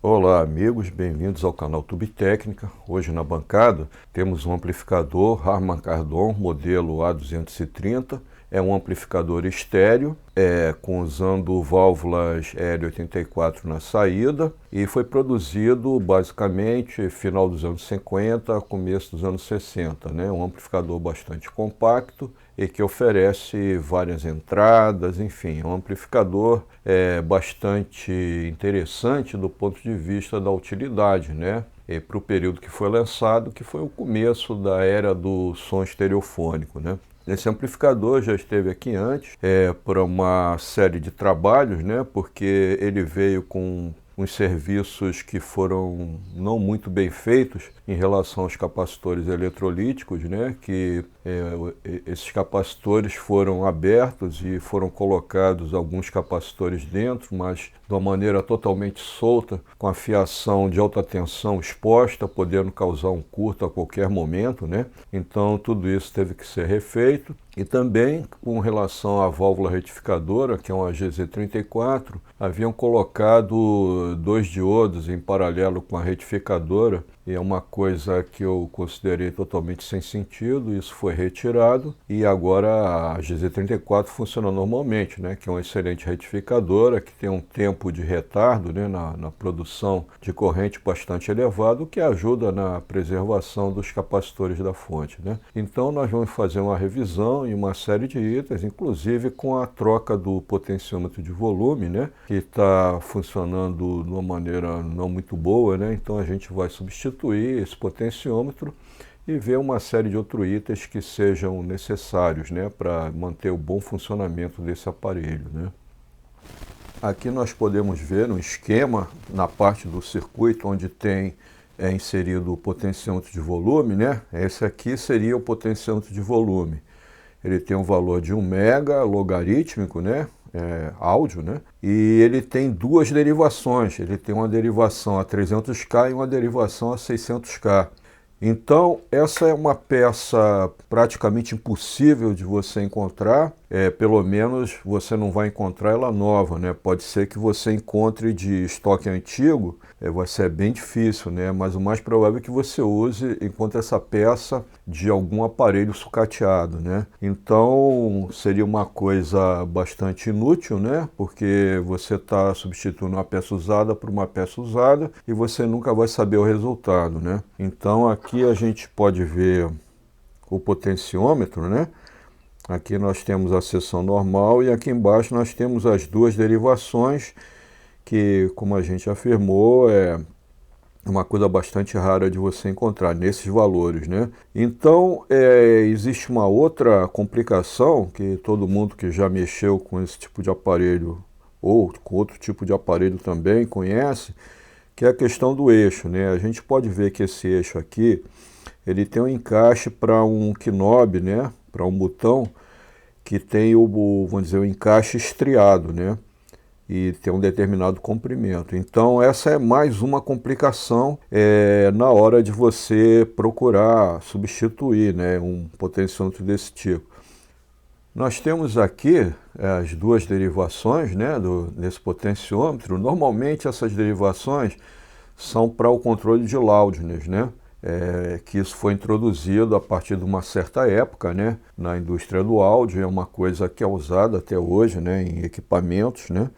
Olá amigos, bem-vindos ao canal Tube Técnica. Hoje na bancada temos um amplificador Harman Kardon modelo A230. É um amplificador estéreo, usando válvulas L84 na saída, e foi produzido basicamente final dos anos 50, começo dos anos 60, né? Um amplificador bastante compacto e que oferece várias entradas, enfim, um amplificador bastante interessante do ponto de vista da utilidade, né? Para o período que foi lançado, que foi o começo da era do som estereofônico, né? Esse amplificador já esteve aqui antes para uma série de trabalhos, né? Porque ele veio com uns serviços que foram não muito bem feitos em relação aos capacitores eletrolíticos, né? Esses capacitores foram abertos e foram colocados alguns capacitores dentro, mas de uma maneira totalmente solta, com a fiação de alta tensão exposta, podendo causar um curto a qualquer momento, né? Então tudo isso teve que ser refeito. E também, com relação à válvula retificadora, que é uma GZ34, haviam colocado dois diodos em paralelo com a retificadora, e é uma coisa que eu considerei totalmente sem sentido. Isso foi retirado e agora a GZ34 funciona normalmente, né? Que é uma excelente retificadora, que tem um tempo de retardo, né? na produção de corrente bastante elevado, o que ajuda na preservação dos capacitores da fonte, né? Então nós vamos fazer uma revisão em uma série de itens, inclusive com a troca do potenciômetro de volume, né? Que está funcionando de uma maneira não muito boa, né? Então a gente vai substituir esse potenciômetro e ver uma série de outros itens que sejam necessários, né, para manter o bom funcionamento desse aparelho, né. Aqui nós podemos ver um esquema na parte do circuito onde tem inserido o potenciômetro de volume, né. Esse aqui seria o potenciômetro de volume. Ele tem um valor de 1 mega logarítmico, né, áudio, né? E ele tem duas derivações. Ele tem uma derivação a 300K e uma derivação a 600K. Então, essa é uma peça praticamente impossível de você encontrar, pelo menos você não vai encontrar ela nova, né? Pode ser que você encontre de estoque antigo, vai ser bem difícil, né? Mas o mais provável é que você encontre essa peça de algum aparelho sucateado, né? Então, seria uma coisa bastante inútil, né? Porque você está substituindo uma peça usada por uma peça usada e você nunca vai saber o resultado, né? Então, aqui a gente pode ver o potenciômetro, né? Aqui nós temos a seção normal e aqui embaixo nós temos as duas derivações, que, como a gente afirmou, é uma coisa bastante rara de você encontrar nesses valores, né? Então, existe uma outra complicação que todo mundo que já mexeu com esse tipo de aparelho ou com outro tipo de aparelho também conhece, que é a questão do eixo, né? A gente pode ver que esse eixo aqui, ele tem um encaixe para um knob, né? Para um botão que tem vamos dizer, o encaixe estriado, né? E tem um determinado comprimento. Então essa é mais uma complicação na hora de você procurar substituir, né, um potenciômetro desse tipo. Nós temos aqui as duas derivações, né, desse potenciômetro. Normalmente essas derivações são para o controle de loudness, né? Que isso foi introduzido a partir de uma certa época, né, na indústria do áudio. É uma coisa que é usada até hoje, né, em equipamentos, né.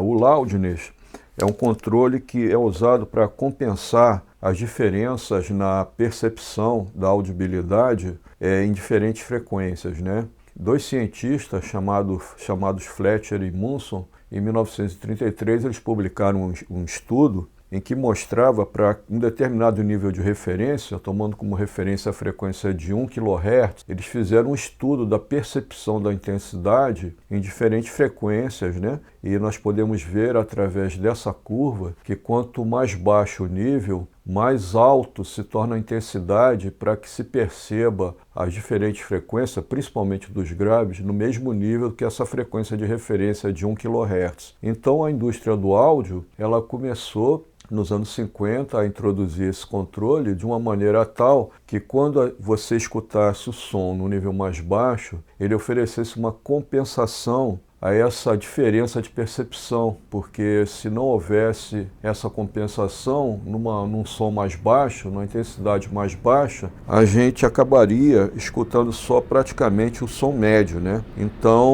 O loudness é um controle que é usado para compensar as diferenças na percepção da audibilidade em diferentes frequências, né. Dois cientistas chamados Fletcher e Munson, em 1933, eles publicaram um estudo em que mostrava para um determinado nível de referência, tomando como referência a frequência de 1 kHz, eles fizeram um estudo da percepção da intensidade em diferentes frequências, né? E nós podemos ver através dessa curva que quanto mais baixo o nível, mais alto se torna a intensidade para que se perceba as diferentes frequências, principalmente dos graves, no mesmo nível que essa frequência de referência de 1 kHz. Então a indústria do áudio, ela começou nos anos 50 a introduzir esse controle de uma maneira tal que quando você escutasse o som no nível mais baixo, ele oferecesse uma compensação a essa diferença de percepção, porque se não houvesse essa compensação num som mais baixo, numa intensidade mais baixa, a gente acabaria escutando só praticamente o som médio, né? Então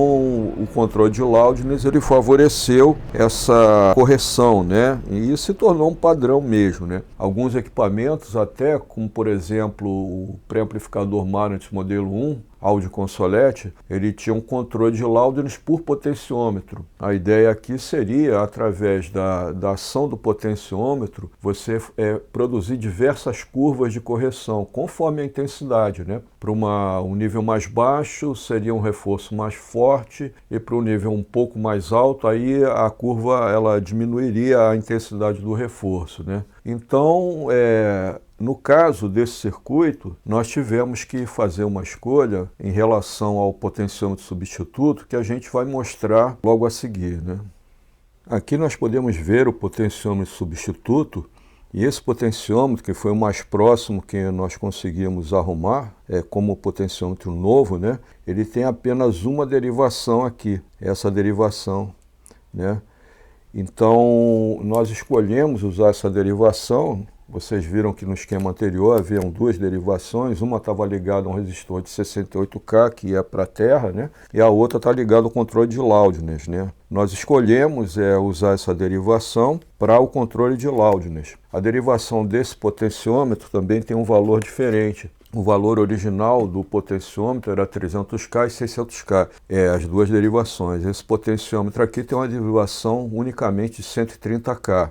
o controle de loudness ele favoreceu essa correção, né? E isso se tornou um padrão mesmo, né? Alguns equipamentos até, como por exemplo o pré-amplificador Marantz modelo 1, áudio consolete, ele tinha um controle de loudness por potenciômetro. A ideia aqui seria, através da ação do potenciômetro, você produzir diversas curvas de correção, conforme a intensidade, né? Para um nível mais baixo, seria um reforço mais forte, e para um nível um pouco mais alto, aí a curva ela diminuiria a intensidade do reforço, né? Então, no caso desse circuito, nós tivemos que fazer uma escolha em relação ao potenciômetro substituto, que a gente vai mostrar logo a seguir, né? Aqui nós podemos ver o potenciômetro substituto, e esse potenciômetro, que foi o mais próximo que nós conseguimos arrumar, como potenciômetro novo, né? Ele tem apenas uma derivação aqui, essa derivação, né? Então, nós escolhemos usar essa derivação. Vocês viram que no esquema anterior haviam duas derivações, uma estava ligada a um resistor de 68K, que ia para a terra, né? E a outra está ligada ao controle de loudness, né? Nós escolhemos usar essa derivação para o controle de loudness. A derivação desse potenciômetro também tem um valor diferente. O valor original do potenciômetro era 300K e 600K, as duas derivações. Esse potenciômetro aqui tem uma derivação unicamente de 130K.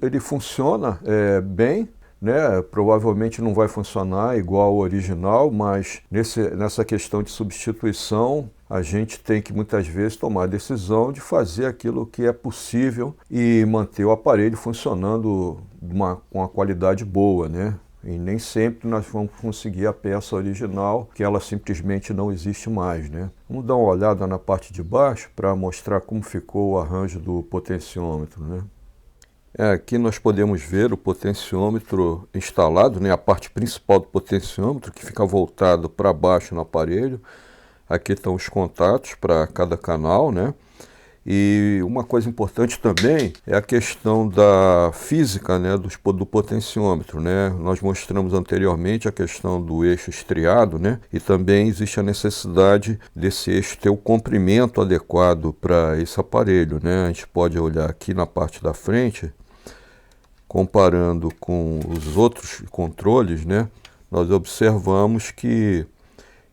Ele funciona bem, né? Provavelmente não vai funcionar igual ao original, mas nessa questão de substituição, a gente tem que muitas vezes tomar a decisão de fazer aquilo que é possível e manter o aparelho funcionando com uma qualidade boa, né? E nem sempre nós vamos conseguir a peça original, que ela simplesmente não existe mais, né? Vamos dar uma olhada na parte de baixo para mostrar como ficou o arranjo do potenciômetro, né? Aqui nós podemos ver o potenciômetro instalado, né? A parte principal do potenciômetro, que fica voltado para baixo no aparelho. Aqui estão os contatos para cada canal, né? E uma coisa importante também é a questão da física, né, do potenciômetro, né? Nós mostramos anteriormente a questão do eixo estriado, né? E também existe a necessidade desse eixo ter o comprimento adequado para esse aparelho, né? A gente pode olhar aqui na parte da frente, comparando com os outros controles, né? Nós observamos que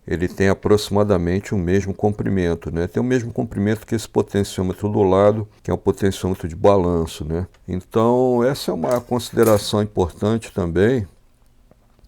ele tem aproximadamente o mesmo comprimento, né? Tem o mesmo comprimento que esse potenciômetro do lado, que é um potenciômetro de balanço, né? Então, essa é uma consideração importante também,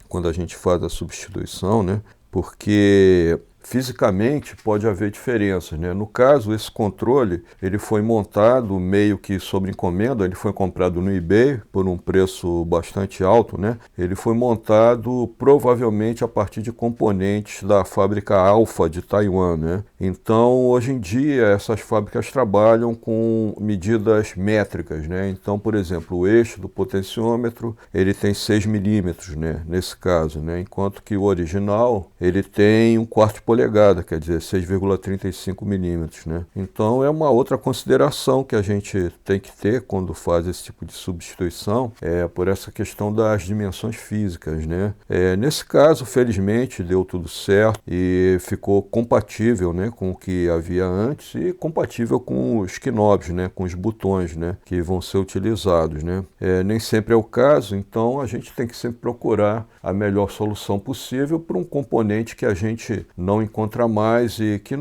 quando a gente faz a substituição, né? Porque fisicamente pode haver diferenças, né? No caso, esse controle, ele foi montado meio que sob encomenda, ele foi comprado no eBay por um preço bastante alto, né? Ele foi montado provavelmente a partir de componentes da fábrica Alpha de Taiwan, né? Então, hoje em dia, essas fábricas trabalham com medidas métricas, né? Então, por exemplo, o eixo do potenciômetro, ele tem 6 milímetros, né? Nesse caso, né? Enquanto que o original, ele tem um quarto de polegada, quer dizer, 6,35 milímetros, né? Então é uma outra consideração que a gente tem que ter quando faz esse tipo de substituição, por essa questão das dimensões físicas, né? Nesse caso, felizmente, deu tudo certo e ficou compatível, né, com o que havia antes e compatível com os knobs, né, com os botões, né, que vão ser utilizados, né? Nem sempre é o caso, então a gente tem que sempre procurar a melhor solução possível para um componente que a gente não encontra mais e que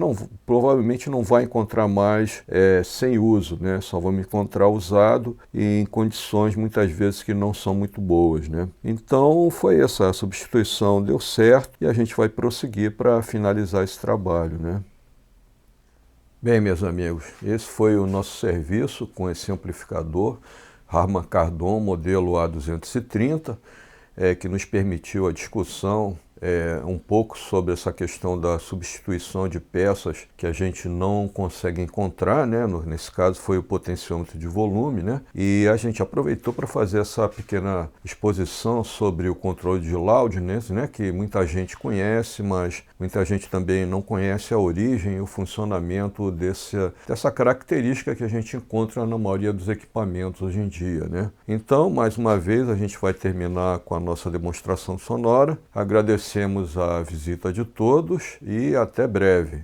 provavelmente não vai encontrar mais sem uso, né? Só vamos encontrar usado e em condições muitas vezes que não são muito boas, né? Então foi essa a substituição, deu certo e a gente vai prosseguir para finalizar esse trabalho, né? Bem, meus amigos, esse foi o nosso serviço com esse amplificador Harman Kardon modelo A230, que nos permitiu a discussão um pouco sobre essa questão da substituição de peças que a gente não consegue encontrar, né? Nesse caso foi o potenciômetro de volume, né? E a gente aproveitou para fazer essa pequena exposição sobre o controle de loudness, né? Que muita gente conhece, mas muita gente também não conhece a origem e o funcionamento dessa característica que a gente encontra na maioria dos equipamentos hoje em dia, né? Então, mais uma vez, a gente vai terminar com a nossa demonstração sonora. Agradecemos a visita de todos e até breve.